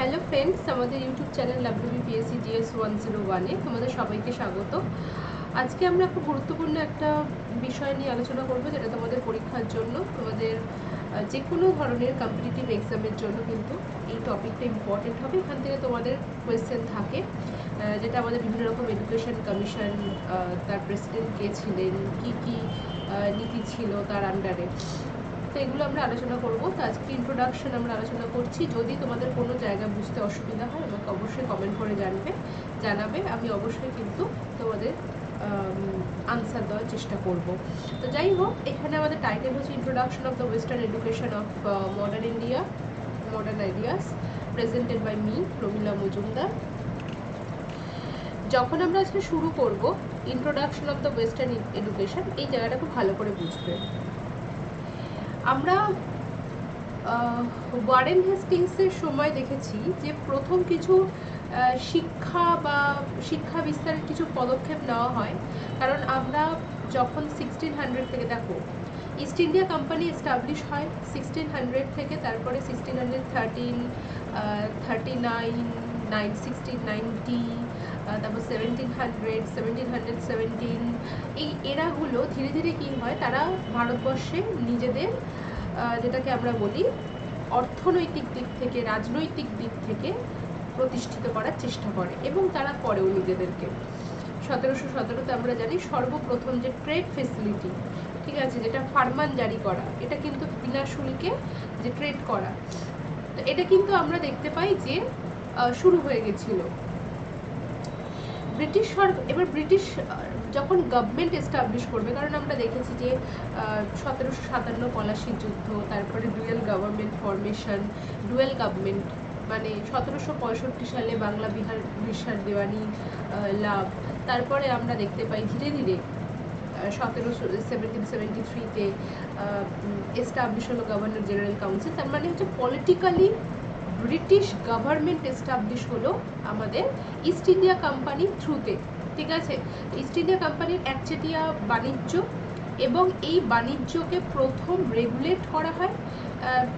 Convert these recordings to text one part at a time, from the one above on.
Hello friends, আমাদের YouTube channel WBPSC GS 101-এ তোমাদের সবাইকে স্বাগত। আজকে আমরা খুব গুরুত্বপূর্ণ একটা বিষয় নিয়ে আলোচনা করব, যেটা তোমাদের পরীক্ষার জন্য, তোমাদের যে কোনো ধরনের কম্পিটিটিভ এক্সামের জন্য কিন্তু এই টপিকটা ইম্পর্টেন্ট হবে। এখান থেকে তোমাদের কোয়েশ্চেন থাকে, যেটা আমাদের বিভিন্ন রকম এডুকেশন কমিশন, তার প্রেসিডেন্ট কে ছিলেন, কি নীতি ছিল তার আন্ডারে, তো এগুলো আমরা আলোচনা করব। তো আজকে ইন্ট্রোডাকশন আমরা আলোচনা করছি। যদি তোমাদের কোনো জায়গা বুঝতে অসুবিধা হয় আমাকে অবশ্যই কমেন্ট করে জানাবে। আমি অবশ্যই কিন্তু তোমাদের আনসার দেওয়ার চেষ্টা করব। তো যাই হোক, এখানে আমাদের টাইটেল হচ্ছে introduction of the western education of modern India, modern ideas, presented by me Pramila Majumdar. যখন আমরা আজকে শুরু করব introduction of the western education, এই জায়গাটা খুব ভালো করে বুঝবে। আমরা ওয়ারেন হেস্টিংসের সময় দেখেছি যে প্রথম কিছু শিক্ষা বিস্তারের কিছু পদক্ষেপ নেওয়া হয়। কারণ আমরা যখন 1600 থেকে, দেখো, ইস্ট ইন্ডিয়া কোম্পানি এস্টাবলিশ হয় 1600 থেকে, তারপরে 1613, 39, 1690, তারপর 1717, এই এরাগুলো ধীরে ধীরে কী হয়, তারা ভারতবর্ষে নিজেদের যেটাকে আমরা বলি অর্থনৈতিক দিক থেকে, রাজনৈতিক দিক থেকে প্রতিষ্ঠিত করার চেষ্টা করে, এবং তারা করেও নিজেদেরকে। 1717-তে আমরা জানি সর্বপ্রথম যে ট্রেড ফেসিলিটি, ঠিক আছে, যেটা ফারমান জারি করা, এটা কিন্তু বিনা শুল্কে যে ট্রেড করা, তো এটা কিন্তু আমরা দেখতে পাই যে শুরু হয়ে গেছিল। এবার ব্রিটিশ যখন গভর্নমেন্ট এস্টাবলিশ করবে, কারণ আমরা দেখেছি যে 1757 পলাশির যুদ্ধ, তারপরে dual government formation, dual government মানে 1765 সালে বাংলা বিহার উড়িষ্যার দেওয়ানি লাভ, তারপরে আমরা দেখতে পাই ধীরে ধীরে 1773-তে এস্টাবলিশ হলো গভর্নর জেনারেল কাউন্সিল। তার মানে হচ্ছে পলিটিক্যালি ব্রিটিশ গভর্নমেন্ট এস্টাবলিশ হলো আমাদের ইস্ট ইন্ডিয়া কোম্পানির থ্রুতে, ঠিক আছে। ইস্ট ইন্ডিয়া কোম্পানির একচেটিয়া বাণিজ্য, এবং এই বাণিজ্যকে প্রথম রেগুলেট করা হয়।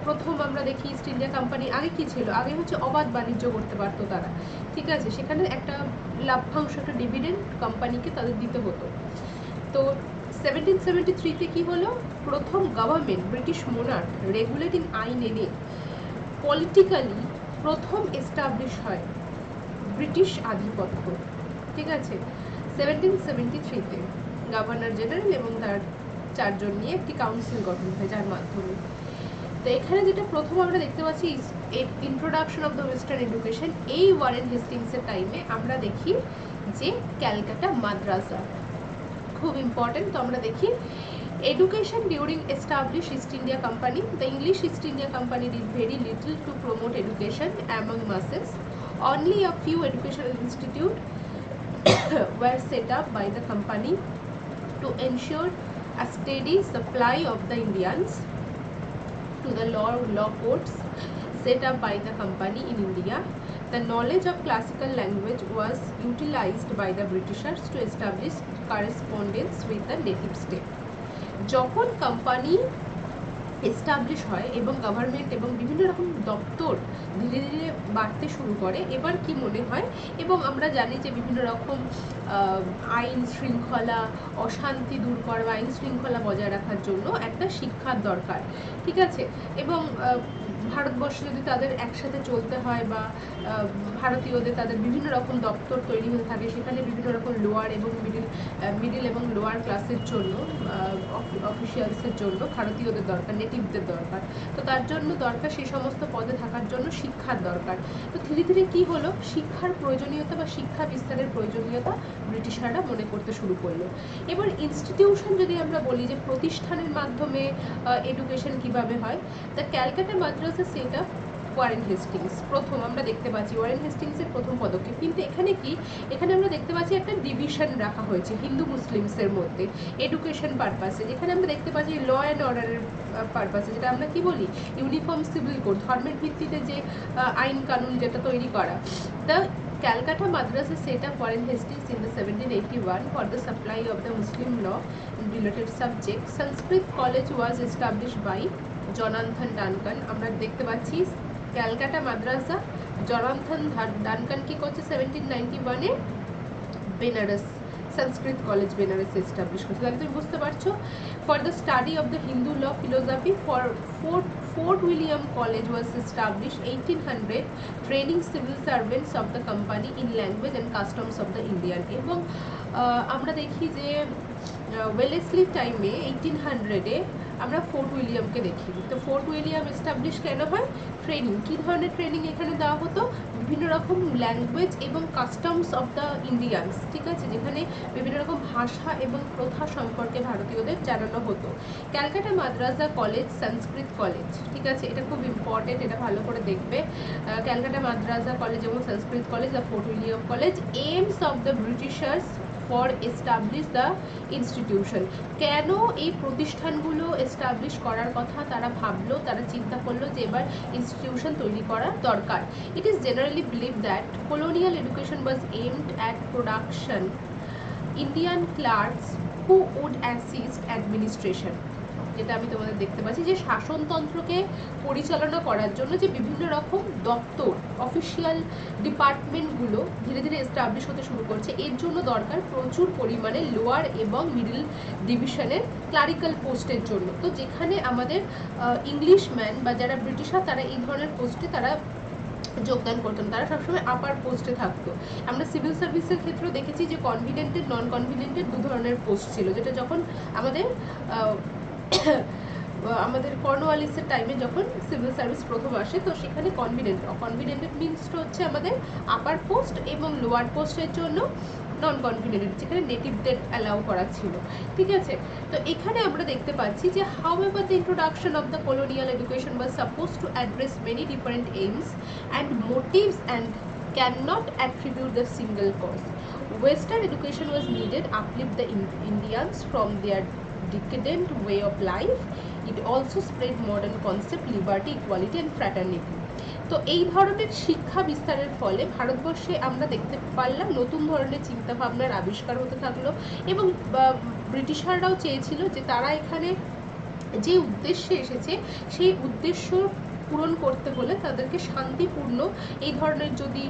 প্রথম আমরা দেখি ইস্ট ইন্ডিয়া কোম্পানি আগে কি ছিল, আগে হচ্ছে অবাধ বাণিজ্য করতে পারতো তারা, ঠিক আছে, সেখানে একটা লাভ্যাংশ, একটা ডিভিডেন্ড কোম্পানিকে তাদের দিতে হতো। তো 1773-তে কি হলো, প্রথম গভর্নমেন্ট, ব্রিটিশ মোনার্ক রেগুলেটিং আইন এনে পলিটিক্যালি প্রথম এস্টাবলিশ হয় ব্রিটিশ আধিপত্য, ঠিক আছে। 1773-তে গভর্নর জেনারেল এবং তার 4 জন নিয়ে একটি কাউন্সিল গঠন হয়, যার মাধ্যমে, তো এখানে যেটা প্রথম আমরা দেখতে পাচ্ছি introduction of the western education, এই ওয়ারেন হেস্টিংসের টাইমে আমরা দেখি যে ক্যালকাটা মাদ্রাসা খুব ইম্পর্টেন্ট। তো আমরা দেখি education during established East India Company. The English East India Company did very little to promote education among masses. Only a few educational institutes were set up by the company to ensure a steady supply of the Indians to the law courts set up by the company in India. The knowledge of classical language was utilized by the Britishers to establish correspondence with the native state. যখন company establish হয় এবং government এবং বিভিন্ন রকম দপ্তর ধীরে ধীরে বাড়তে শুরু করে, এবার কি মনে হয়, এবং আমরা জানি যে বিভিন্ন রকম আইন শৃঙ্খলা, অশান্তি দূর করা, আইন শৃঙ্খলা বজায় রাখার জন্য একটা শিক্ষার দরকার, ঠিক আছে। এবং ভারতবর্ষে যদি তাদের একসাথে চলতে হয়, বা ভারতীয়দের তাদের বিভিন্ন রকম দপ্তর তৈরি হতে থাকে, সেখানে বিভিন্ন রকম লোয়ার এবং মিডিল এবং লোয়ার ক্লাসের জন্য, অফিসিয়ালসের জন্য ভারতীয়দের দরকার, নেটিভদের দরকার, তো তার জন্য দরকার সেই সমস্ত পদে থাকার জন্য শিক্ষার দরকার। তো ধীরে ধীরে কি হলো, শিক্ষার প্রয়োজনীয়তা বা শিক্ষা বিস্তারের প্রয়োজনীয়তা ব্রিটিশাররা মনে করতে শুরু করলো। এবার ইনস্টিটিউশন যদি আমরা বলি যে প্রতিষ্ঠানের মাধ্যমে এডুকেশন কিভাবে হয়, তা ক্যালকাটা মাদ্রাসা সেট আপ ওয়ারেন হেস্টিংস, প্রথম আমরা দেখতে পাচ্ছি ওয়ারেন হেস্টিংসের প্রথম পদক্ষেপ। কিন্তু এখানে কি, এখানে আমরা দেখতে পাচ্ছি একটা ডিভিশন রাখা হয়েছে হিন্দু মুসলিমসের মধ্যে এডুকেশন পারপাসে, যেখানে আমরা দেখতে পাচ্ছি ল অ্যান্ড অর্ডারের পারপাসে, যেটা আমরা কি বলি ইউনিফর্ম সিভিল কোড, ধর্মের ভিত্তিতে যে আইন কানুন যেটা তৈরি করা। The Calcutta Madrasa set up Warren Hastings in the 1781 for the supply of the Muslim law and related subjects. Sanskrit College was established by Jonathan Duncan. আমরা দেখতে পাচ্ছি ক্যালকাটা মাদ্রাসা জনাথন ডানকান কি করছে 1791-এ বেনারস সংস্কৃত কলেজ বেনারসে এস্টাবলিশ করছে। তাহলে তুমি বুঝতে পারছো, for the study of the Hindu law philosophy Fort William college was establish 1800, training civil servants of the company in language and customs of the Indian. এবং আমরা দেখি যে ওয়েলেসলি টাইমে 1800-এ আমরা ফোর্ট উইলিয়ামকে দেখি। তো ফোর্ট উইলিয়াম এস্টাবলিশ কেন হয়? ট্রেনিং, কী ধরনের ট্রেনিং এখানে দেওয়া হতো? বিভিন্ন রকম ল্যাঙ্গুয়েজ এবং কাস্টমস অফ দ্য ইন্ডিয়ানস, ঠিক আছে, যেখানে বিভিন্ন রকম ভাষা এবং প্রথা সম্পর্কে ভারতীয়দের জানানো হতো। ক্যালকাটা মাদ্রাসা কলেজ সংস্কৃত কলেজ, ঠিক আছে, এটা খুব ইম্পর্টেন্ট, এটা ভালো করে দেখবে। ক্যালকাটা মাদ্রাসা কলেজ এবং Sanskrit college the Fort William college aims of the Britishers for establish the institution. কেন এই প্রতিষ্ঠানগুলো এস্টাবলিশ করার কথা তারা ভাবলো, তারা চিন্তা করলো যে এবার ইনস্টিটিউশন তৈরি করা দরকার? It is generally believe that colonial education was aimed at production Indian clerks who would assist administration, যেটা আমি তোমাদের দেখতে পাচ্ছি যে শাসনতন্ত্রকে পরিচালনা করার জন্য যে বিভিন্ন রকম দপ্তর, অফিসিয়াল ডিপার্টমেন্টগুলো ধীরে ধীরে এস্টাবলিশ হতে শুরু করছে, এর জন্য দরকার প্রচুর পরিমাণে লোয়ার এবং মিডল ডিভিশনের ক্লারিক্যাল পোস্টের জন্য। তো যেখানে আমাদের ইংলিশম্যান বা যারা ব্রিটিশার তারা এই ধরনের পোস্টে তারা যোগদান করতেন, তারা সবসময় আপার পোস্টে থাকতো। আমরা সিভিল সার্ভিসের ক্ষেত্রেও দেখেছি যে কনভিডেন্টেড নন কনভিডেন্টেড দু ধরনের পোস্ট ছিল, যেটা যখন আমাদের কর্নওয়ালিসের টাইমে যখন সিভিল সার্ভিস প্রথম আসে, তো সেখানে কনভিডেন্টেড মিনসটা হচ্ছে আমাদের আপার পোস্ট এবং লোয়ার পোস্টের জন্য নন কনভিডেন্টেড, যেখানে নেটিভদের অ্যালাউ করা ছিল, ঠিক আছে। তো এখানে আমরা দেখতে পাচ্ছি যে however the introduction of the colonial education was supposed to address many different aims and motives and cannot attribute the single cause. Western education was needed to uplift the Indians from their decadent way of life. It also spread modern concept liberty, equality and fraternity. তো এই ধরনের শিক্ষা বিস্তারের ফলে ভারতবর্ষে আমরা দেখতে পারলাম নতুন ধরনের চিন্তাভাবনার আবিষ্কার হতে থাকলো, এবং ব্রিটিশাররাও চেয়েছিল যে তারা এখানে যে উদ্দেশ্যে এসেছে সেই উদ্দেশ্য পূরণ করতে হলে তাদেরকে শান্তিপূর্ণ এই ধরনের যদি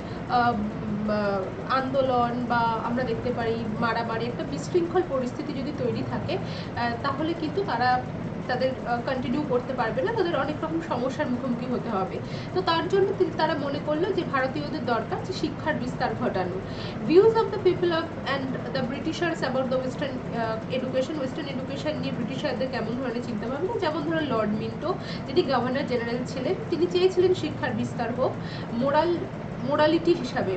আন্দোলন বা আমরা দেখতে পারি মারামারি, একটা বিশৃঙ্খল পরিস্থিতি যদি তৈরি থাকে, তাহলে কিন্তু তাদের কন্টিনিউ করতে পারবে না, তাদের অনেক রকম সমস্যার মুখোমুখি হতে হবে। তো তার জন্য তারা মনে করলো যে ভারতীয়দের দরকার যে শিক্ষার বিস্তার ঘটানো। Views of the people of and the ব্রিটিশার্স about the western education নিয়ে ব্রিটিশারদের কেমন ধরনের চিন্তাভাবনা, যেমন ধরো লর্ড মিন্টো, যিনি গভর্নর জেনারেল ছিলেন, তিনি চেয়েছিলেন শিক্ষার বিস্তার হোক মোরালিটি হিসাবে,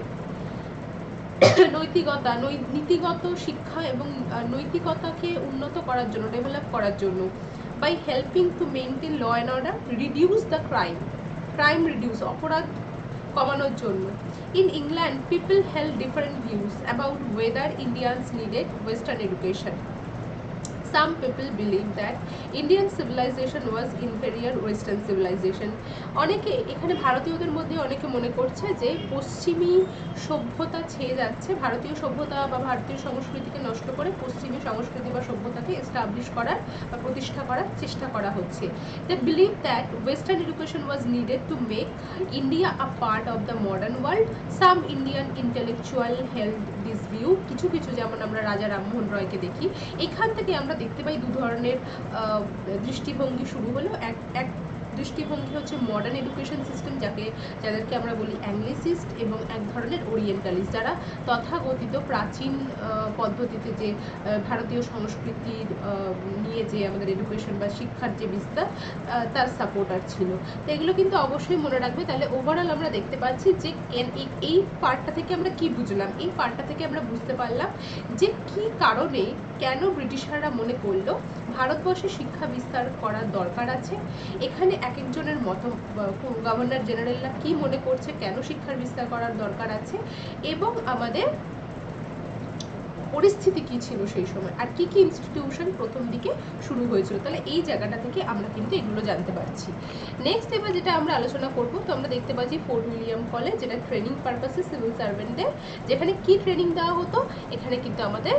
নীতিগত শিক্ষা এবং নৈতিকতাকে উন্নত করার জন্য, ডেভেলপ করার জন্য, by helping to maintain law and order, reduce the crime reduce, অপরাধ কমানোর জন্য। In England, people held different views about whether Indians needed Western education. Some people believe that Indian civilization was inferior Western civilization. অনেকে এখানে ভারতীয়দের মধ্যে অনেকে মনে করছে যে পশ্চিমী সভ্যতা ছেয়ে যাচ্ছে, ভারতীয় সভ্যতা বা ভারতীয় সংস্কৃতিকে নষ্ট করে পশ্চিমী সংস্কৃতি বা সভ্যতাকে এস্টাবলিশ করার বা প্রতিষ্ঠা করার চেষ্টা করা হচ্ছে। They believe that Western education was needed to make India a part of the modern world. Some Indian intellectual held this view. কিছু যেমন আমরা রাজা রামমোহন রয়কে দেখি, এখান থেকে আমরা দেখতে পাই দু ধরনের দৃষ্টিভঙ্গি শুরু হলো। এক দৃষ্টিভঙ্গি হচ্ছে মডার্ন এডুকেশন সিস্টেম, যাদেরকে আমরা বলি অ্যাংলিসিস্ট, এবং এক ধরনের ওরিয়েন্টালিস্ট, যারা তথাকথিত প্রাচীন পদ্ধতিতে যে ভারতীয় সংস্কৃতির নিয়ে যে আমাদের এডুকেশন বা শিক্ষার যে বিস্তার তার সাপোর্টার ছিল। তো এগুলো কিন্তু অবশ্যই মনে রাখবে। তাহলে ওভারঅল আমরা দেখতে পাচ্ছি যে এই পার্টটা থেকে আমরা কি বুঝলাম, এই পার্টটা থেকে আমরা বুঝতে পারলাম যে কি কারণে কেন ব্রিটিশাররা মনে করলো ভারতবর্ষে শিক্ষা বিস্তার করার দরকার আছে। এখানে এক একজনের মত, গভর্নর জেনারেলরা কি মনে করছে কেন শিক্ষার বিস্তার করার দরকার আছে, এবং আমাদের পরিস্থিতি কি ছিল সেই সময়, আর কি কি ইনস্টিটিউশন প্রথম দিকে শুরু হয়েছিল। তাহলে এই জায়গাটা থেকে আমরা কিন্তু এগুলো জানতে পারছি। নেক্সট এবার যেটা আমরা আলোচনা করব, তো আমরা দেখতে পাচ্ছি ফোর্ট উইলিয়াম কলেজ, যেটা ট্রেনিং পারপাসে সিভিল সার্ভেন্টদের, যেখানে কি ট্রেনিং দেওয়া হতো, এখানে কিন্তু আমাদের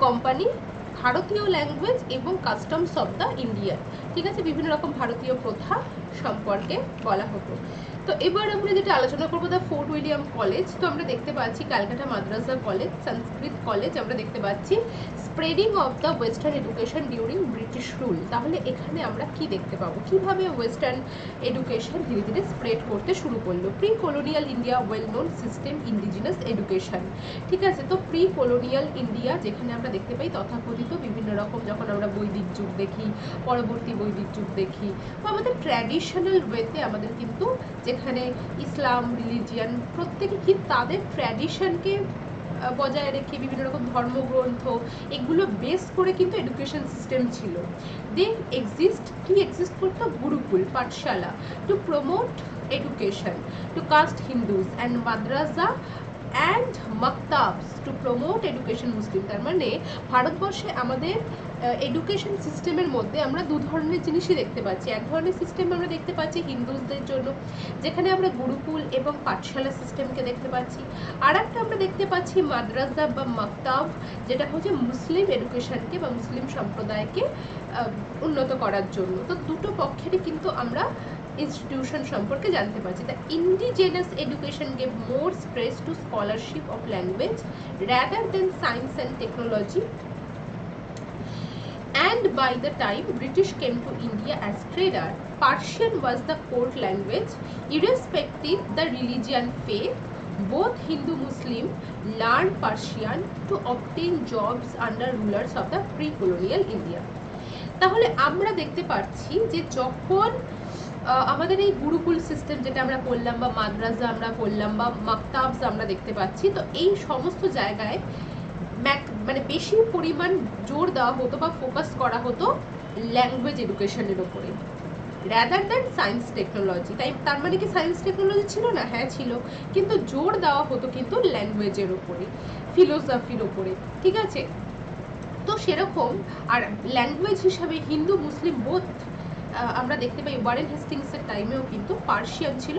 কোম্পানি, ভারতীয় ল্যাঙ্গুয়েজ এবং কাস্টমস অফ দ্য ইন্ডিয়ান, ঠিক আছে, বিভিন্ন রকম ভারতীয় প্রথা সম্পর্কে বলা হতো। তো এবার আমরা যেটা আলোচনা করবো দ্য ফোর্ট উইলিয়াম কলেজ। তো আমরা দেখতে পাচ্ছি ক্যালকাটা মাদ্রাসা কলেজ, সংস্কৃত কলেজ, আমরা দেখতে পাচ্ছি spreading of the western education during British rule. তাহলে এখানে আমরা কি দেখতে পাবো, কিভাবে ওয়েস্টার্ন এডুকেশন ধীরে ধীরে স্প্রেড করতে শুরু করলো। Pre colonial India well known system indigenous education, ঠিক আছে। তো প্রি কলোনিয়াল ইন্ডিয়া যেখানে আমরা দেখতে পাই তথাকথিত বিভিন্ন রকম, যখন আমরা বৈদিক যুগ দেখি, পরবর্তী বৈদিক যুগ দেখি, বা আমাদের ট্র্যাডিশনাল ওয়েতে আমাদের কিন্তু যেখানে ইসলাম রিলিজিয়ান প্রত্যেকে কি তাদের ট্র্যাডিশনকে বজায় রেখে বিভিন্ন রকম ধর্মগ্রন্থ এগুলো বেস করে কিন্তু এডুকেশন সিস্টেম ছিল। দে এক্সিস্ট করতো gurukul pathshala to promote education to caste Hindus and madrasa and maktabs to promote education Muslim. তার মানে ভারতবর্ষে আমাদের এডুকেশন সিস্টেমের মধ্যে আমরা দু ধরনের জিনিসই দেখতে পাচ্ছি। এক ধরনের সিস্টেম আমরা দেখতে পাচ্ছি হিন্দুদের জন্য, যেখানে আমরা গুরুকুল এবং পাঠশালা সিস্টেমকে দেখতে পাচ্ছি। আর একটা আমরা দেখতে পাচ্ছি মাদ্রাসা বা মাকতাব, যেটা হচ্ছে মুসলিম এডুকেশনকে বা মুসলিম সম্প্রদায়কে উন্নত করার জন্য। তো দুটো পক্ষেরই কিন্তু আমরা institution সম্পর্কে জানতে পারছি। The indigenous education gave more stress to scholarship of language rather than science and technology. And by the time British came to India as trader, Persian was the court language. Irrespective the religion faith, both Hindu Muslim learned Persian to obtain jobs under rulers of the pre-colonial India. তাহলে আমরা দেখতে পাচ্ছি যে যখন আমাদের এই Gurukul system যেটা আমরা করলাম, বা মাদ্রাসা আমরা করলাম, বা মাকতাবস আমরা দেখতে পাচ্ছি, তো এই সমস্ত জায়গায় মানে বেশি পরিমাণ জোর দেওয়া হতো বা ফোকাস করা হতো ল্যাঙ্গুয়েজ এডুকেশনের ওপরে রাদার দ্যান সায়েন্স টেকনোলজি। তাই তার মানে কি সায়েন্স টেকনোলজি ছিল না? হ্যাঁ ছিল, কিন্তু জোর দেওয়া হতো কিন্তু ল্যাঙ্গুয়েজের ওপরে, ফিলোসফির ওপরে, ঠিক আছে। তো সেরকম আর ল্যাঙ্গুয়েজ হিসাবে হিন্দু মুসলিম বোথ আমরা দেখতে পাই ওয়ারেন হেস্টিংসের টাইমেও কিন্তু পার্সিয়ান ছিল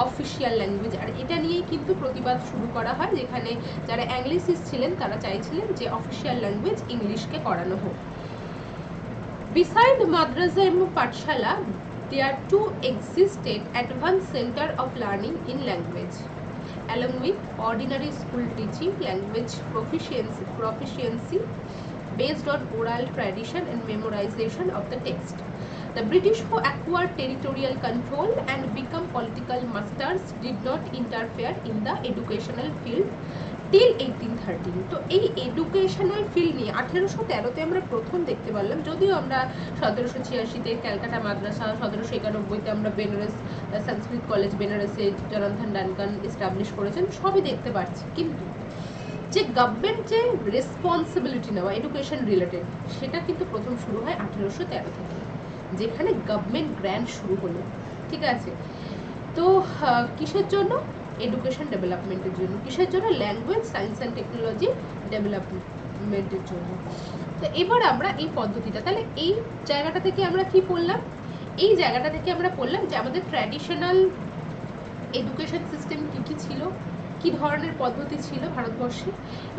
অফিসিয়াল ল্যাঙ্গুয়েজ। আর এটা নিয়েই কিন্তু প্রতিবাদ শুরু করা হয়, যেখানে যারা অ্যাংলিসিস্ট ছিলেন তারা চাইছিলেন যে অফিসিয়াল ল্যাঙ্গুয়েজ ইংলিশকে করানো হোক। বিসাইড মাদ্রাসা এবং পাঠশালা there too existed advanced center of learning in language along with ordinary school teaching, language proficiency based on oral tradition and memorization of the text. The British, who acquired territorial control and become political masters, did not interfere in the educational field till 1813. তো এই educational field নিয়ে 1813-তে আমরা প্রথম দেখতে পারলাম, যদিও আমরা 1786-তে ক্যালকাটা মাদ্রাসা, 1791-তে আমরা Benaras Sanskrit college বেনারসে Janardan Duncan establish করেছেন, সবই দেখতে পাচ্ছি, কিন্তু যে গভর্নমেন্ট যে রেসপন্সিবিলিটি নেওয়া এডুকেশন রিলেটেড সেটা কিন্তু প্রথম শুরু হয় 1813 থেকে, যেখানে গভর্নমেন্ট গ্র্যান্ট শুরু হলো, ঠিক আছে। তো কিসের জন্য? এডুকেশন ডেভেলপমেন্টের জন্য। কিসের জন্য? ল্যাঙ্গুয়েজ সায়েন্স অ্যান্ড টেকনোলজি ডেভেলপমেন্টের জন্য। তো এবার আমরা এই পদ্ধতিটা, তাহলে এই জায়গাটা থেকে আমরা কি পড়লাম? এই জায়গাটা থেকে আমরা পড়লাম যে আমাদের ট্র্যাডিশনাল এডুকেশন সিস্টেম কী কী ছিল, কী ধরনের পদ্ধতি ছিল ভারতবর্ষে,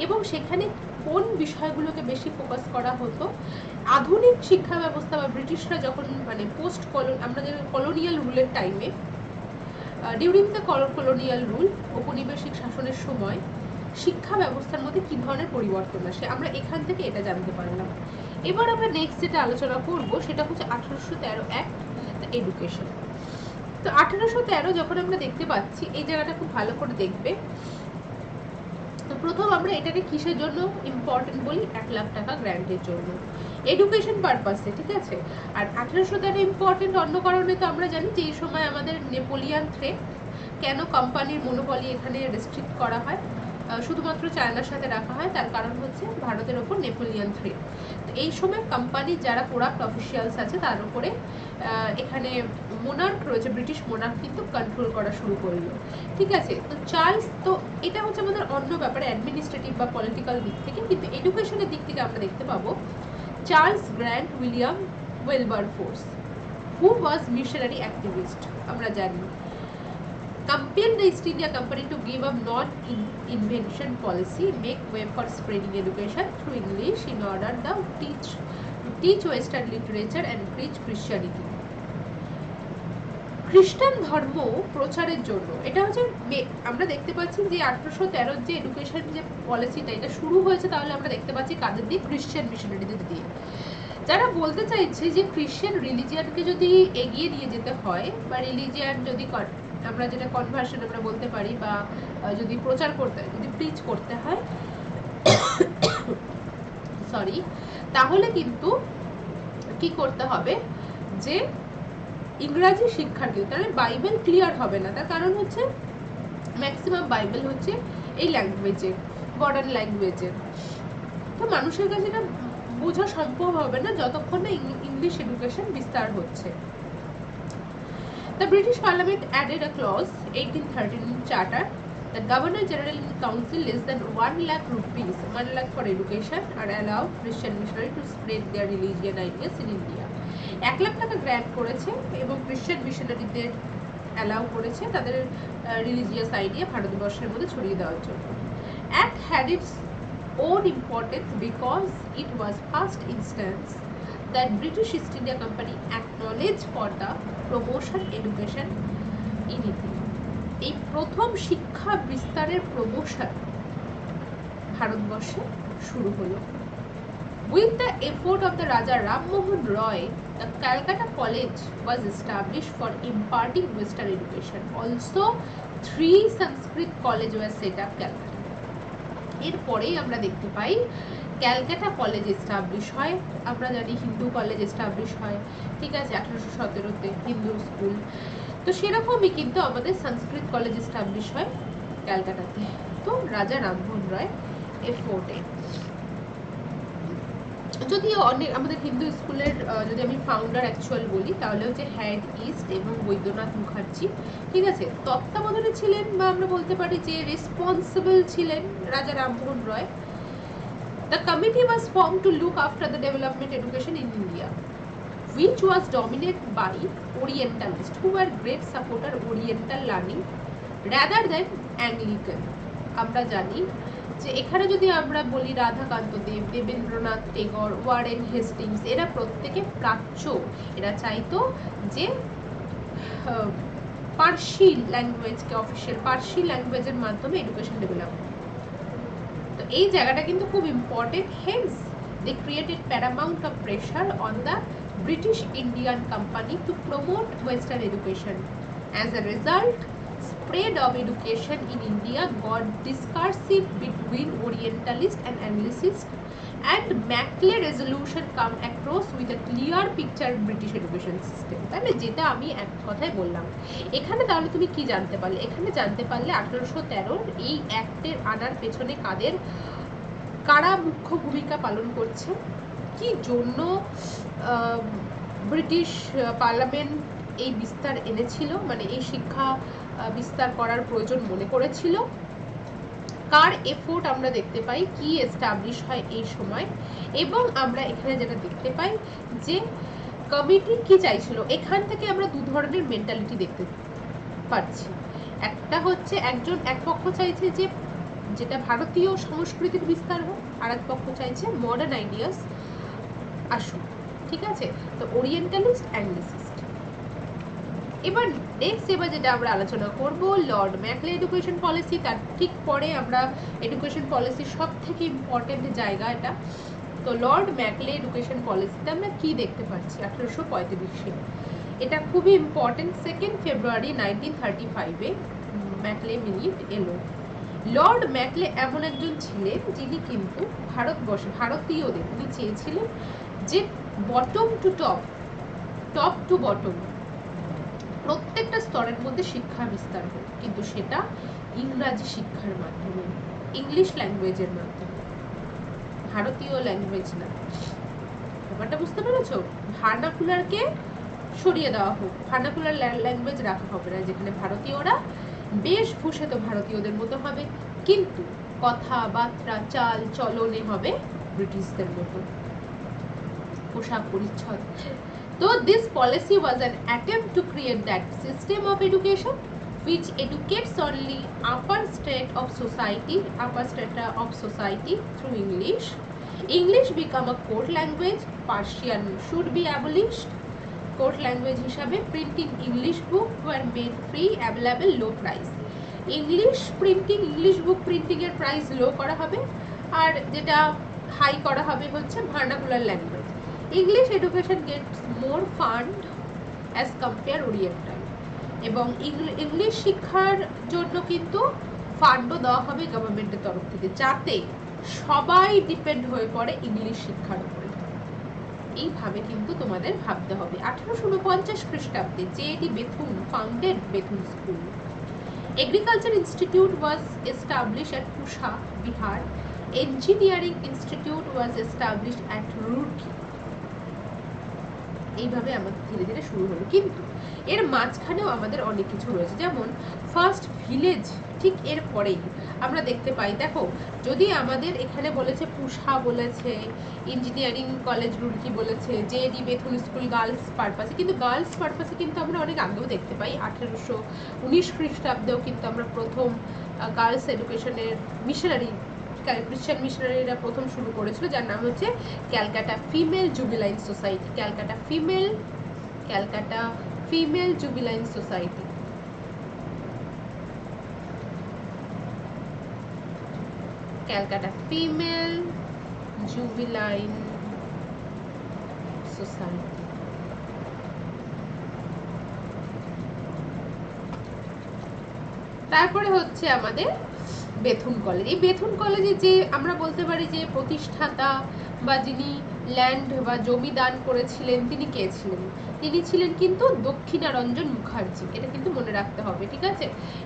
এবং সেখানে কোন বিষয়গুলোকে বেশি ফোকাস করা হতো। আধুনিক শিক্ষা ব্যবস্থা বা ব্রিটিশরা যখন মানে আমরা যে কলোনিয়াল রুলের টাইমে, ডিউরিং দ্য কলোনিয়াল রুল, ঔপনিবেশিক শাসনের সময় শিক্ষা ব্যবস্থার মধ্যে কী ধরনের পরিবর্তন আসে, আমরা এখান থেকে এটা জানতে পারলাম। এবার আমরা নেক্সট যেটা আলোচনা করব সেটা হচ্ছে 1813 অ্যাক্ট এডুকেশন। তো 1813 যখন আমরা দেখতে পাচ্ছি, এই জায়গাটা খুব ভালো করে দেখবে। তো প্রথম আমরা এটাকে কিসের জন্য ইম্পর্টেন্ট বলি? 1 লাখ টাকা গ্র্যান্টের জন্য, এডুকেশন পারপাসে, ঠিক আছে। আর 1813 ইম্পর্টেন্ট অন্য কারণে তো আমরা জানি যে এই সময় আমাদের নেপোলিয়ান থ্রেট, কেন কোম্পানির মনোপলি এখানে রেস্ট্রিক্ট করা হয়, শুধুমাত্র চায়নার সাথে রাখা হয়, তার কারণ হচ্ছে ভারতের ওপর নেপোলিয়ান থ্রেট। তো এই সময় কোম্পানির যারা করাপ্ট অফিসিয়ালস আছে তার উপরে এখানে মোনার্ক রয়েছে, ব্রিটিশ মোনার্ক কিন্তু কন্ট্রোল করা শুরু করলো, ঠিক আছে। তো চার্লস, তো এটা হচ্ছে আমাদের অন্য ব্যাপারে অ্যাডমিনিস্ট্রেটিভ বা পলিটিক্যাল দিক থেকে, কিন্তু এডুকেশনের দিক থেকে আমরা দেখতে পাবো চার্লস গ্র্যান্ট উইলিয়াম ওয়েলবারফোর্স, হু ওয়াজ মিশনারি অ্যাক্টিভিস্ট, আমরা জানি, compelled the East India Company to give up non-invention policy, make way for spreading education through English in order to teach Western literature and preach Christianity. খ্রিস্টান ধর্ম প্রচারের জন্য এটা হচ্ছে আমরা দেখতে পাচ্ছি যে 1813 যে এডুকেশন যে পলিসিটা এটা শুরু হয়েছে, তাহলে আমরা দেখতে পাচ্ছি কাদের দিয়ে? খ্রিস্টান মিশনারিদের দিয়ে, যারা বলতে চাইছে যে খ্রিস্টান রিলিজিয়ানকে যদি এগিয়ে নিয়ে যেতে হয় বা রিলিজিয়ান যদি আমরা যেটা কনভার্সন আমরা বলতে পারি বা যদি প্রচার করতে হয়, যদি প্রিচ করতে হয় সরি, তাহলে কিন্তু কি করতে হবে যে ইংরাজি শিক্ষার কিন্তু, তাহলে বাইবেল ক্লিয়ার হবে না। তার কারণ হচ্ছে ম্যাক্সিমাম বাইবেল হচ্ছে এই ল্যাঙ্গুয়েজে, মডার্ন ল্যাঙ্গুয়েজে, তো মানুষের কাছে এটা বোঝা সম্ভব হবে না যতক্ষণ না ইংলিশ এডুকেশন বিস্তার হচ্ছে। The British Parliament added a clause 1813 charter that Governor General in Council less than 1 lakh rupees, 1 lakh for education, are allowed Christian missionary to spread their religion ideas in India. 1 lakh টাকা grant করেছে এবং খ্রিস্টান মিশনারিদের allow করেছে তাদের religious idea ভারতবর্ষের মধ্যে ছড়িয়ে দেওয়ার জন্য। Act had its own importance because it was first instance that British East India Company acknowledged for the promotion education in India. এই প্রথম শিক্ষা বিস্তারের প্রমোশন ভারতবর্ষে শুরু হলো। With the effort of the Raja Ram Mohan Roy, the Calcutta College was established for imparting Western education. Also, 3 Sanskrit colleges were set up Calcutta. এরপরেই আমরা দেখতে পাই ক্যালকাটা কলেজ এস্টাবলিশ হয়, আমরা জানি হিন্দু কলেজ এস্টাবলিশ হয়, ঠিক আছে, 1817-তে হিন্দু স্কুল, তো সেরকমই কিন্তু আমাদের সংস্কৃত কলেজ এস্টাবলিশ হয় ক্যালকাটাতে, তো রাজা রামমোহন রায় এফোর্টে। যদি অনেক আমাদের হিন্দু স্কুলের যদি আমি ফাউন্ডার অ্যাকচুয়াল বলি তাহলে হচ্ছে হ্যাড ইস্ট এবং বৈদ্যনাথ মুখার্জি, ঠিক আছে, তত্ত্বাবধানে ছিলেন বা আমরা বলতে পারি যে রেসপন্সিবল ছিলেন রাজা রামমোহন রয়। The committee was formed to look after the development education in India, which was dominated by Orientalists who were great supporter Oriental learning rather than Anglican. আমরা জানি যে এখানে যদি আমরা বলি রাধাকান্ত দেব, দেবেন্দ্রনাথ টেগর, ওয়ারেন হেস্টিংস, এরা প্রত্যেকে প্রাচ্য, এরা চাইতো যে পার্সি ল্যাঙ্গুয়েজকে অফিসিয়াল পার্সি ল্যাঙ্গুয়েজের মাধ্যমে এডুকেশন ডেভেলপ। তো এই জায়গাটা কিন্তু খুব important. Hence they created paramount of pressure on the British Indian company to promote western education. As a result, spread of education in India got discursive between Orientalists and Anglicists, and Maclay resolution come across with a clear picture of British education system. তাহলে যেটা আমি এক কথায় বললাম, এখানে তাহলে তুমি কি জানতে পারলে? এখানে জানতে পারলে 1813 এই অ্যাক্টের আনার পেছনে কারা মুখ্য ভূমিকা পালন করছে, কি জন্য ব্রিটিশ পার্লামেন্ট এই বিস্তার এনেছিল, মানে এই শিক্ষা বিস্তার করার প্রয়োজন মনে করেছিল, কার এফোর্ট আমরা দেখতে পাই, কি এস্টাবলিশ হয় এই সময়, এবং আমরা এখানে যেটা দেখতে পাই যে কমিটি কি চাইছিল। এখান থেকে আমরা দু ধরনের মেন্টালিটি দেখতে পাচ্ছি। একটা হচ্ছে এক পক্ষ চাইছে যে যেটা ভারতীয় সংস্কৃতির বিস্তার হোক, আর এক পক্ষ চাইছে মডার্ন আইডিয়াস আসুক, ঠিক আছে, তো ওরিয়েন্টালিস্ট, অ্যাংলিসিস্ট। এবার যেটা আমরা আলোচনা করব লর্ড ম্যাকলে এডুকেশন পলিসি, তার ঠিক পরে আমরা এডুকেশন পলিসির সব থেকে ইম্পর্টেন্ট জায়গা এটা। তো লর্ড ম্যাকলে এডুকেশন পলিসিতে আমরা কি দেখতে পাচ্ছি 1835-এ, এটা খুবই ইম্পর্টেন্ট। 2 ফেব্রুয়ারি 1935-এ ম্যাকলে মিনিট এলো। লর্ড ম্যাকলে এমন একজন ছিলেন যিনি কিন্তু ভারতীয়দের উনি চেয়েছিলেন যে bottom to top, top to bottom প্রত্যেকটা স্তরের মধ্যে শিক্ষা বিস্তার হোক, কিন্তু সেটা ইংরাজি শিক্ষার মাধ্যমে, ইংলিশ ল্যাঙ্গুয়েজের মাধ্যমে, ভারতীয় ল্যাঙ্গুয়েজ না। ব্যাপারটা বুঝতে পেরেছ? ভার্নাকুলারকে সরিয়ে দেওয়া হোক, ভার্নাকুলার ল্যাঙ্গুয়েজ রাখা হবে না, যেখানে ভারতীয়রা বেশভূষা তো ভারতীয়দের মতো হবে, কিন্তু কথাবার্তা চাল চলনে হবে ব্রিটিশদের মতো, পোশাক পরিচ্ছদ। So this policy was an attempt to create that system of education which educates only upper strata of society through English. English become a court language, Persian should be abolished, court language হিসাবে printing English book were made free, available, low price. English book printing এর price low করা হবে, আর যেটা high করা হবে হচ্ছে vernacular language. English education gets more fund as compare oriental, এবং ইংলিশ শিক্ষার জন্য কিন্তু ফান্ডও দেওয়া হবে গভর্নমেন্টের তরফ থেকে, যাতে সবাই ডিপেন্ড হয়ে পড়ে ইংলিশ শিক্ষার উপরে। এইভাবে কিন্তু তোমাদের ভাবতে হবে। 1849 খ্রিস্টাব্দে J D. Bethune founded Bethune school. Agriculture institute was established at Pusa, Bihar. Engineering institute was established at Roorkee. এইভাবে আমাদের ধীরে ধীরে শুরু হলো, কিন্তু এর মাঝখানেও আমাদের অনেক কিছু রয়েছে, যেমন ফার্স্ট ভিলেজ ঠিক এর পরেই আমরা দেখতে পাই। দেখো, যদি আমাদের এখানে বলেছে পুসা, বলেছে ইঞ্জিনিয়ারিং কলেজ রুরকি, বলেছে জে.ডি. বেথুন স্কুল গার্লস পারপাসে, কিন্তু গার্লস পারপাসে কিন্তু আমরা অনেক আগেও দেখতে পাই। 1819 খ্রিস্টাব্দেও কিন্তু আমরা প্রথম গার্লস এডুকেশনের মিশনারি, ক্রিশ্চিয়ান মিশনারিরা প্রথম শুরু করেছিল, যার নাম হচ্ছে Calcutta female juvenile society. Calcutta female juvenile society. Calcutta female juvenile society. তারপরে হচ্ছে আমাদের বেথুন কলেজ। এই বেথুন কলেজে যে আমরা বলতে পারি যে প্রতিষ্ঠাতা বা যিনি ল্যান্ড বা জমি দান করেছিলেন, তিনি কে ছিলেন? তিনি ছিলেন কিন্তু দক্ষিণারঞ্জন মুখার্জি। এটা কিন্তু মনে রাখতে হবে, ঠিক আছে?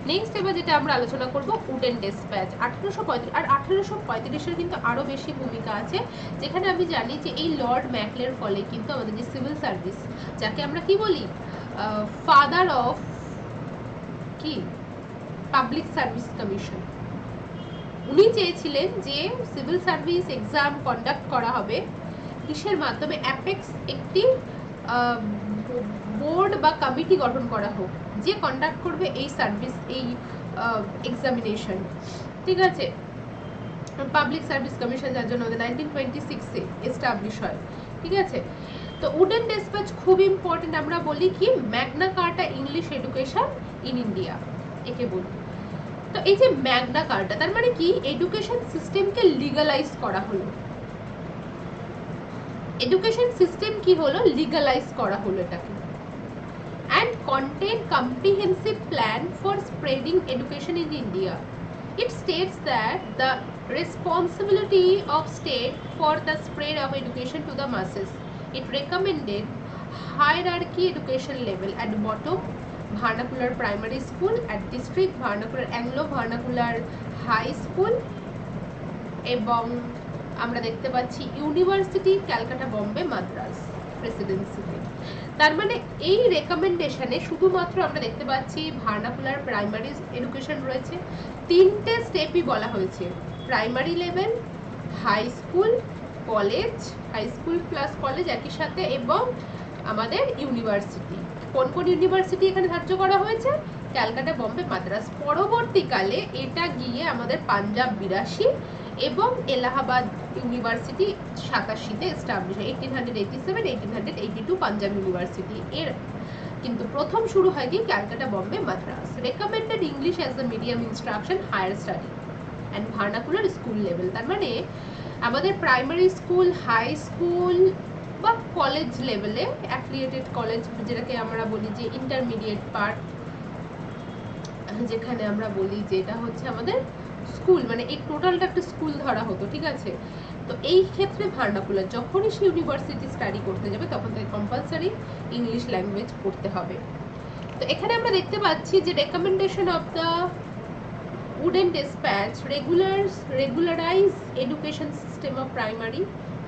নেক্সট এবার যেটা আমরা আলোচনা করব, উডেন ডেসপ্যাচ। 1835, আর 1835-এর কিন্তু আরো বেশি ভূমিকা আছে, যেখানে আমি জানি যে এই লর্ড ম্যাকলের ফলে কিন্তু আমাদের যে সিভিল সার্ভিস, যাকে আমরা কি বলি, ফাদার অফ কি পাবলিক সার্ভিস কমিশন, উনি চেয়েছিলেন যে সিভিল সার্ভিস এক্সাম কন্ডাক্ট করা হবে কিসের মাধ্যমে? অ্যাপেক্স একটি বোর্ড বা কমিটি গঠন করা হোক, যে কন্ডাক্ট করবে এই সার্ভিস, এই এক্সামিনেশন, ঠিক আছে? পাবলিক সার্ভিস কমিশন, যার জন্য 1926-এ এস্টাবলিশ হয়, ঠিক আছে? তো উডেন ডেসপ্যাচ খুব ইম্পর্টেন্ট। আমরা বলি কি, Magna কার্টা English education in India, একে বলি। তো এই যে ম্যাগনা কার্টা, তার মানে কি, এডুকেশন সিস্টেমকে লিগালাইজ করা হলো। এডুকেশন সিস্টেম কি হলো? লিগালাইজ করা হলো এটাকে। and contain comprehensive plan for spreading education in India. It states that the responsibility of state for the spread of education to the masses. It recommended hierarchy education level at bottom vernacular primary school, at district vernacular Anglo vernacular high school, এবং আমরা দেখতে পাচ্ছি university Calcutta, Bombay, Madras প্রেসিডেন্সিতে। তার মানে এই রেকমেন্ডেশনে শুধুমাত্র আমরা দেখতে পাচ্ছি ভার্নাকুলার প্রাইমারি এডুকেশন রয়েছে, তিনটে স্টেপই বলা হয়েছে, primary level, high school, college, high school plus college একই সাথে, এবং আমাদের ইউনিভার্সিটি। কোন কোন ইউনিভার্সিটি এখানে ধার্য করা হয়েছে? ক্যালকাটা, বম্বে, মাদ্রাস। পরবর্তীকালে এটা গিয়ে আমাদের পাঞ্জাব 82 এবং এলাহাবাদ ইউনিভার্সিটি 87-তে এস্টাবলিশ হয়। 1887, 1882 পাঞ্জাব ইউনিভার্সিটি। এর কিন্তু প্রথম শুরু হয় কি Calcutta, Bombay, Madras. Recommended English as the medium instruction, higher study and vernacular school level. তার মানে আমাদের প্রাইমারি স্কুল, হাই স্কুল বা কলেজ লেভেলে, অ্যাফিলিয়েটেড কলেজ যেটাকে আমরা বলি যে ইন্টারমিডিয়েট পার্ট, যেখানে আমরা বলি যে এটা হচ্ছে আমাদের স্কুল, মানে এই টোটালটা একটা স্কুল ধরা হতো, ঠিক আছে? তো এই ক্ষেত্রে ভার্নাকুলার, যখনই সে ইউনিভার্সিটি স্টাডি করতে যাবে তখন তাকে কম্পালসারি ইংলিশ ল্যাঙ্গুয়েজ পড়তে হবে। তো এখানে আমরা দেখতে পাচ্ছি যে recommendation of the wooden despatch regularized education system of primary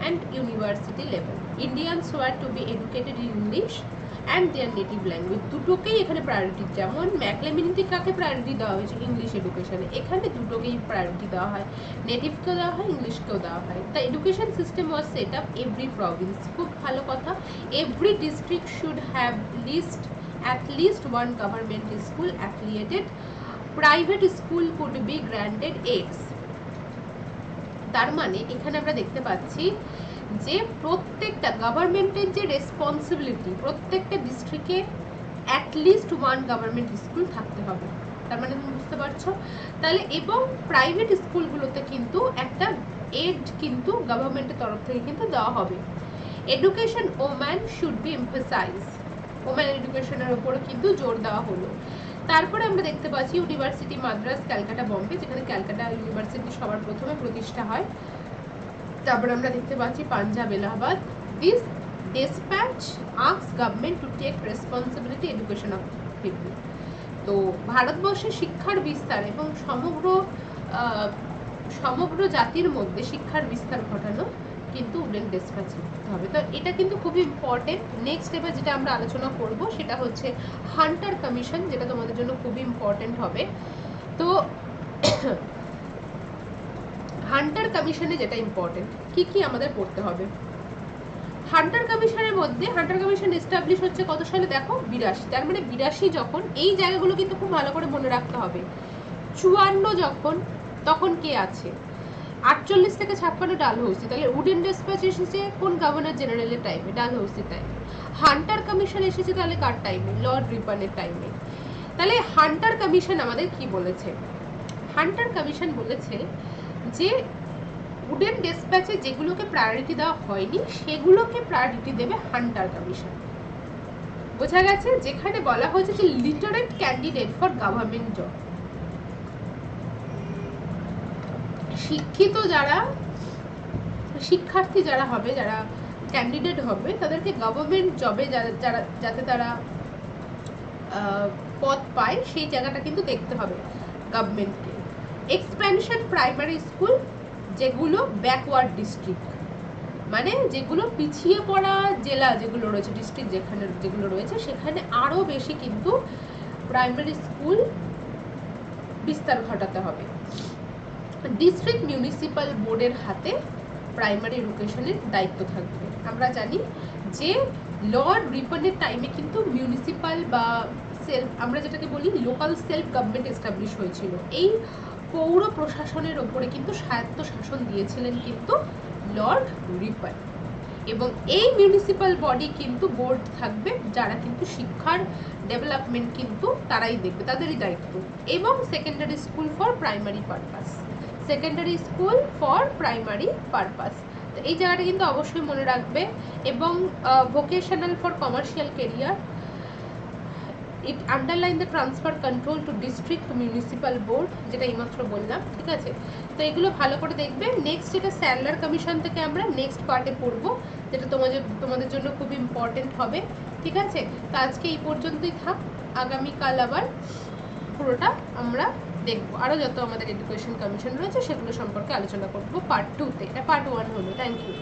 and university level. Indians were to be educated in English and their native language. দুটোকেই এখানে প্রায়োরিটি, যেমন ম্যাকলেমিনিতে কাকে প্রায়োরিটি দেওয়া হয়েছে ইংলিশ এডুকেশনে, এখানে দুটোকেই প্রায়োরিটি দেওয়া হয়, নেটিভকেও দেওয়া হয়, ইংলিশকেও দেওয়া হয়। The education system was set up every Province, খুব ভালো কথা, every district should have at least one government school affiliated. Private school could be granted aids. তার মানে এখানে আমরা দেখতে পাচ্ছি যে প্রত্যেকটা গভর্নমেন্টের যে রেসপন্সিবিলিটি, প্রত্যেকটা ডিস্ট্রিক্টে অ্যাটলিস্ট 1 গভর্নমেন্ট স্কুল থাকতে হবে। তার মানে তুমি বুঝতে পারছো তাহলে। এবং প্রাইভেট স্কুলগুলোতে কিন্তু একটা এড কিন্তু গভর্নমেন্টের তরফ থেকে কিন্তু দেওয়া হবে। Education woman should be emphasise, woman এডুকেশনের উপরও কিন্তু জোর দেওয়া হলো। তারপরে আমরা দেখতে পাচ্ছি ইউনিভার্সিটি মাদ্রাস, ক্যালকাটা, বম্বে, যেখানে ক্যালকাটা ইউনিভার্সিটি সবার প্রথমে প্রতিষ্ঠা হয়। তারপরে আমরা দেখতে পাচ্ছি Punjab, Allahabad. This dispatch asks government to take responsibility education of people. তো ভারতবর্ষে শিক্ষার বিস্তার এবং সমগ্র জাতির মধ্যে শিক্ষার বিস্তার ঘটানো কিন্তু উডেন ডিসপ্যাচ লিখতে হবে। তো এটা কিন্তু খুবই ইম্পর্টেন্ট। নেক্সট স্টেপে যেটা আমরা আলোচনা করব সেটা হচ্ছে হান্টার কমিশন, যেটা তোমাদের জন্য খুবই ইম্পর্টেন্ট হবে। তো হান্টার কমিশনে যেটা ইম্পর্টেন্ট, কি আমাদের পড়তে হবে হান্টার কমিশনের মধ্যে। হান্টার কমিশন এস্টাবলিশ হচ্ছে কত সালে দেখো, 82। তার মানে 82 যখন, এই জায়গাগুলো কিন্তু খুব ভালো করে মনে রাখতে হবে। 54 যখন, তখন কে আছে? 48 থেকে 56 ডালহৌসি। তাহলে উডেন ডিসপ্যাচ এসেছে কোন গভর্নর জেনারেলের টাইমে? ডালহৌসির টাইমে। হান্টার কমিশন এসেছে তাহলে কার টাইমে? লর্ড রিপনের টাইমে। তাহলে হান্টার কমিশন আমাদের কি বলেছে? হান্টার কমিশন বলেছে যে উডেন ডিসপ্যাচে যেগুলোকে প্রায়োরিটি দেওয়া হয়নি সেগুলোকে প্রায়োরিটি দেবে হান্টার কমিশন। বোঝা গেছে? যেখানে বলা হয়েছে যে literate candidate for government job, শিক্ষিত যারা শিক্ষার্থী যারা হবে, যারা ক্যান্ডিডেট হবে, তাদেরকে গভর্নমেন্ট জবে যাতে তারা পদ পায় সেই জায়গাটা কিন্তু দেখতে হবে গভর্নমেন্টকে। এক্সপ্যানশন প্রাইমারি স্কুল, যেগুলো ব্যাকওয়ার্ড ডিস্ট্রিক্ট, মানে যেগুলো পিছিয়ে পড়া জেলা যেগুলো রয়েছে, ডিস্ট্রিক্ট যেগুলো রয়েছে, সেখানে আরও বেশি কিন্তু প্রাইমারি স্কুল বিস্তার ঘটাতে হবে। ডিস্ট্রিক্ট মিউনিসিপ্যাল বোর্ডের হাতে প্রাইমারি এডুকেশনের দায়িত্ব থাকবে। আমরা জানি যে লর্ড রিপনের টাইমে কিন্তু মিউনিসিপ্যাল বা সেলফ, আমরা যেটাকে বলি লোকাল সেলফ গভর্নমেন্ট এস্টাবলিশ হয়েছিল। এই পৌর প্রশাসনের ওপরে কিন্তু স্বায়ত্ত শাসন দিয়েছিলেন কিন্তু লর্ড রিপন। এবং এই মিউনিসিপ্যাল বডি কিন্তু বোর্ড থাকবে যারা কিন্তু শিক্ষার ডেভেলপমেন্ট কিন্তু তারাই দেখবে, তাদেরই দায়িত্ব। এবং secondary school for primary purpose, secondary school for primary purpose. তো এই জায়গাটা কিন্তু অবশ্যই মনে রাখবে। এবং vocational for commercial career, it underline the transfer control to district municipal board, যেটা এইমাত্র বললাম। ঠিক আছে, তো এগুলো ভালো করে দেখবে। নেক্সট যেটা স্যান্ডলার কমিশন থেকে আমরা নেক্সট পার্টে পড়বো, যেটা তোমাদের জন্য খুব ইম্পর্টেন্ট হবে। ঠিক আছে, তো আজকে এই পর্যন্তই থাক। আগামীকাল আবার পুরোটা আমরা দেখবো, আরও যত আমাদের এডুকেশন কমিশন রয়েছে সেগুলো সম্পর্কে আলোচনা করবো পার্ট 2-তে। এটা পার্ট 1 হলো। Thank you.